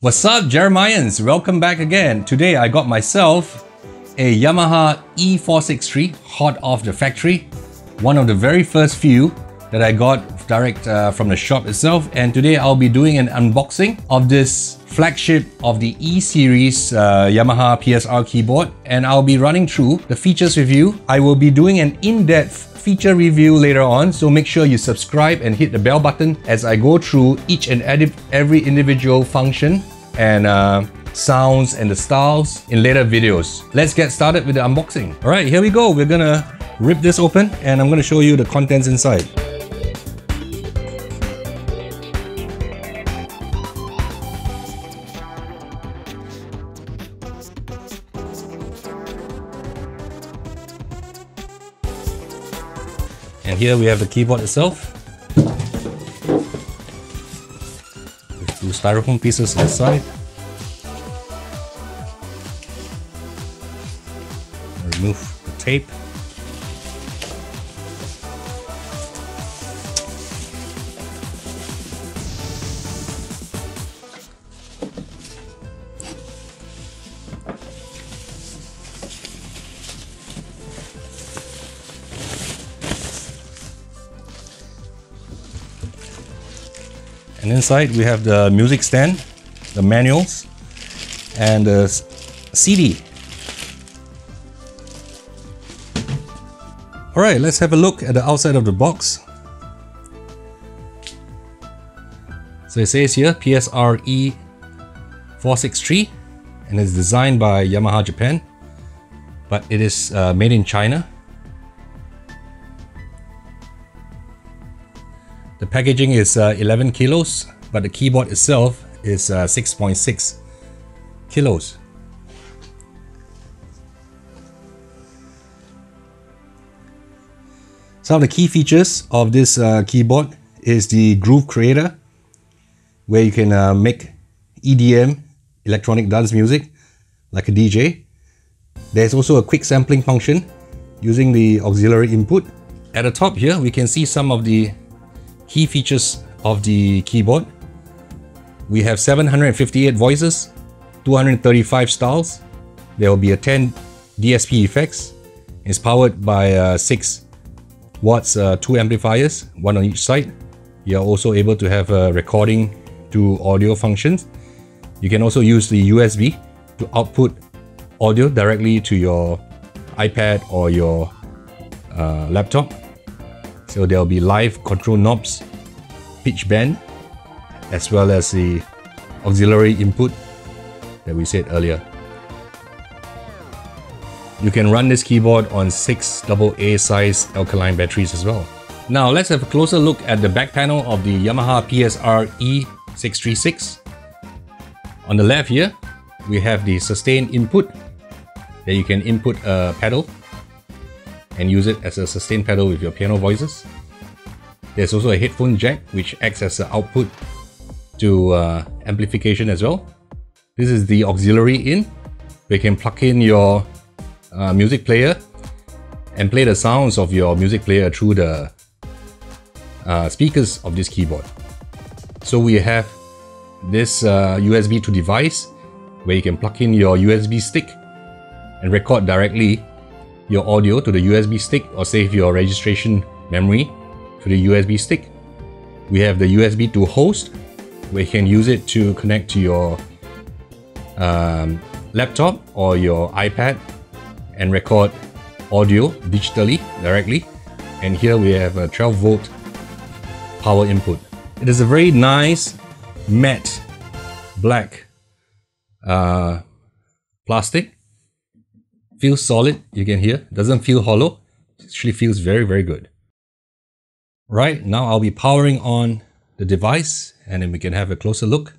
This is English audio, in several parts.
What's up, Jeremians? Welcome back again. Today I got myself a Yamaha E463 hot off the factory. One of the very first few that I got direct from the shop itself. And today I'll be doing an unboxing of this flagship of the E-Series Yamaha PSR keyboard. And I'll be running through the features with you. I will be doing an in-depth feature review later on, so make sure you subscribe and hit the bell button as I go through each and every individual function and sounds and the styles in later videos. Let's get started with the unboxing. Alright, here we go. We're gonna rip this open and I'm gonna show you the contents inside. And here we have the keyboard itself. With two styrofoam pieces inside. Remove the tape. And inside we have the music stand, the manuals, and the CD. Alright, let's have a look at the outside of the box. So it says here PSR E463 and it's designed by Yamaha Japan, but it is made in China. The packaging is 11 kilos, but the keyboard itself is 6.6 kilos. Some of the key features of this keyboard is the Groove Creator, where you can make EDM, electronic dance music, like a DJ. There's also a quick sampling function using the auxiliary input. At the top here, we can see some of the key features of the keyboard. We have 758 voices, 235 styles. There will be a 10 DSP effects. It's powered by 6 watts, 2 amplifiers, one on each side. You're also able to have a recording to audio functions. You can also use the USB to output audio directly to your iPad or your laptop. So there'll be live control knobs, pitch bend, as well as the auxiliary input that we said earlier. You can run this keyboard on 6 AA size alkaline batteries as well. Now let's have a closer look at the back panel of the Yamaha PSR E636. On the left here, we have the sustain input that you can input a pedal and use it as a sustain pedal with your piano voices. There's also a headphone jack which acts as an output to amplification as well. This is the auxiliary in, where you can plug in your music player and play the sounds of your music player through the speakers of this keyboard. So we have this USB to device where you can plug in your USB stick and record directly your audio to the USB stick or save your registration memory to the USB stick. We have the USB to host, where you can use it to connect to your laptop or your iPad and record audio digitally directly. And here we have a 12 volt power input. It is a very nice matte black plastic. Feels solid, you can hear. Doesn't feel hollow. It actually feels very, very good. Right, now I'll be powering on the device and then we can have a closer look.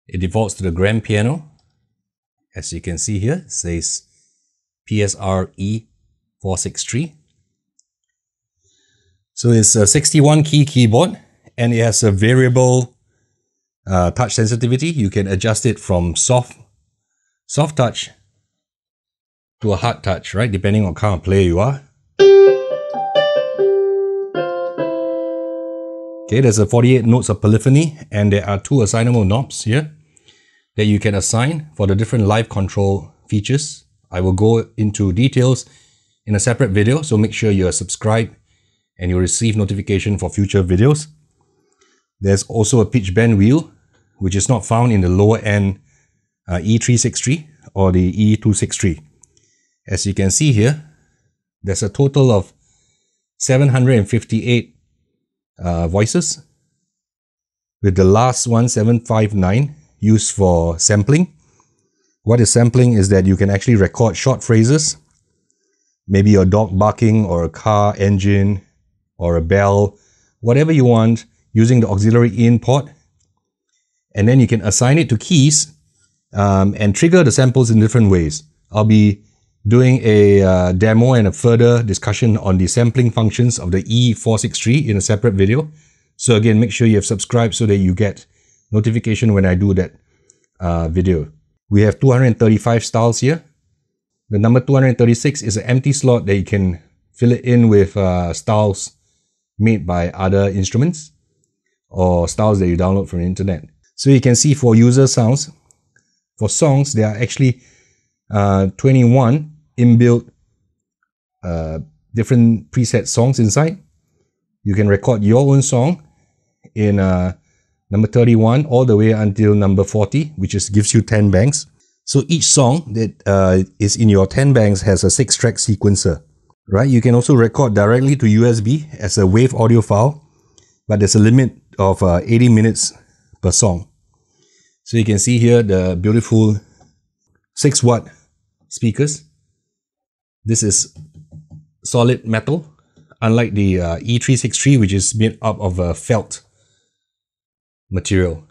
It defaults to the grand piano. As you can see here, it says PSR E463. So it's a 61 key keyboard and it has a variable touch sensitivity. You can adjust it from soft touch to a hard touch, right? Depending on what kind of player you are. Okay, there's a 48 notes of polyphony, and there are 2 assignable knobs here that you can assign for the different live control features. I will go into details in a separate video, so make sure you're subscribed and you'll receive notification for future videos. There's also a pitch bend wheel, which is not found in the lower end E363 or the E263. As you can see here, there's a total of 758 voices, with the last one, 759, used for sampling. What is sampling is that you can actually record short phrases, maybe your dog barking or a car engine or a bell, whatever you want, using the auxiliary in port. And then you can assign it to keys and trigger the samples in different ways. I'll be doing a demo and a further discussion on the sampling functions of the E463 in a separate video. So again, make sure you have subscribed so that you get notification when I do that video. We have 235 styles here. The number 236 is an empty slot that you can fill it in with styles made by other instruments or styles that you download from the internet. So you can see for user sounds, for songs, there are actually 21 inbuilt different preset songs inside. You can record your own song in number 31 all the way until number 40, which gives you 10 banks. So each song that is in your 10 banks has a 6-track sequencer, right? You can also record directly to USB as a WAV audio file, but there's a limit of 80 minutes per song. So you can see here the beautiful 6-watt speakers. This is solid metal, unlike the E363, which is made up of a felt material.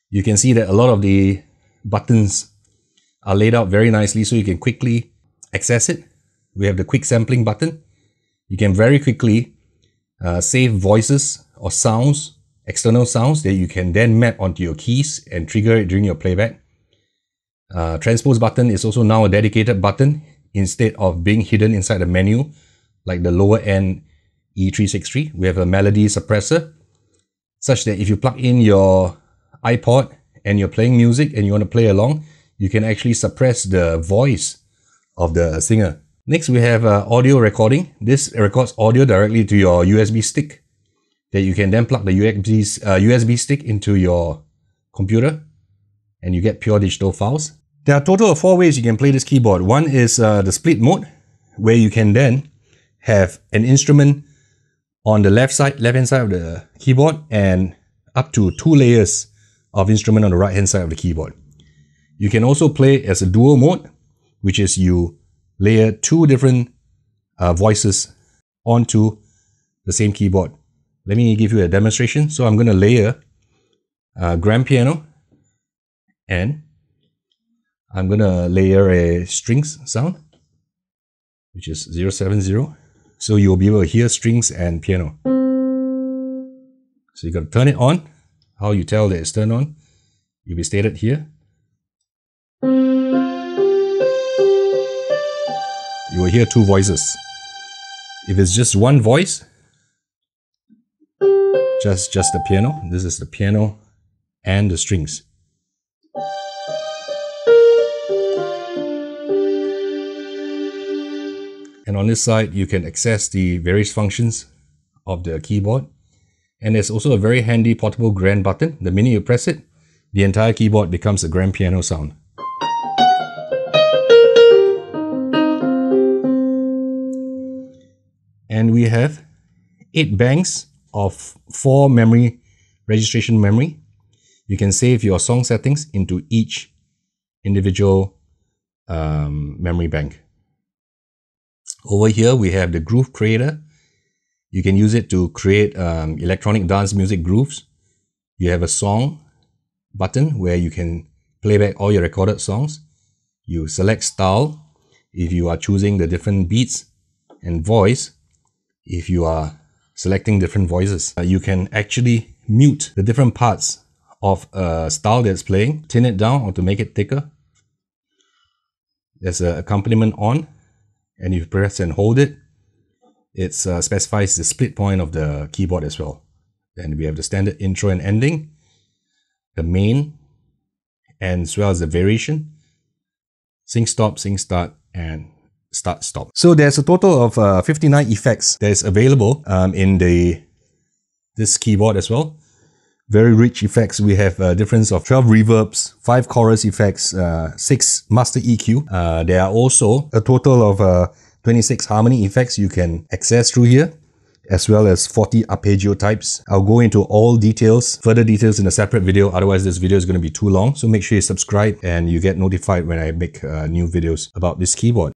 You can see that a lot of the buttons are laid out very nicely so you can quickly access it. We have the quick sampling button. You can very quickly save voices or sounds, external sounds that you can then map onto your keys and trigger it during your playback. Transpose button is also now a dedicated button instead of being hidden inside the menu like the lower end E363. We have a melody suppressor such that if you plug in your iPod and you're playing music and you want to play along, you can actually suppress the voice of the singer. Next, we have audio recording. This records audio directly to your USB stick that you can then plug the USB stick into your computer and you get pure digital files. There are a total of 4 ways you can play this keyboard. One is the split mode, where you can then have an instrument on the left-hand side of the keyboard and up to 2 layers of instrument on the right-hand side of the keyboard. You can also play as a dual mode, which is you layer 2 different voices onto the same keyboard. Let me give you a demonstration. So I'm going to layer grand piano, and I'm going to layer a strings sound, which is 070. So you'll be able to hear strings and piano. So you got to turn it on. How you tell that it's turned on, you'll be stated here. You will hear 2 voices. If it's just one voice, just the piano. This is the piano and the strings. And on this side, you can access the various functions of the keyboard. And there's also a very handy portable grand button. The minute you press it, the entire keyboard becomes a grand piano sound. And we have 8 banks of 4 memory registration memory. You can save your song settings into each individual memory bank. Over here, we have the Groove Creator. You can use it to create electronic dance music grooves. You have a song button where you can play back all your recorded songs. You select style if you are choosing the different beats, and voice if you are selecting different voices. You can actually mute the different parts of a style that's playing, thin it down or to make it thicker. There's an accompaniment on, and if you press and hold it, It specifies the split point of the keyboard as well. Then we have the standard intro and ending, the main, and as well as the variation, sync stop, sync start, and start stop. So there's a total of 59 effects that is available in this keyboard as well. Very rich effects. We have a difference of 12 reverbs, 5 chorus effects, 6 master EQ. There are also a total of 26 harmony effects you can access through here, as well as 40 arpeggio types. I'll go into all details, further details in a separate video, otherwise this video is going to be too long. So make sure you subscribe and you get notified when I make new videos about this keyboard.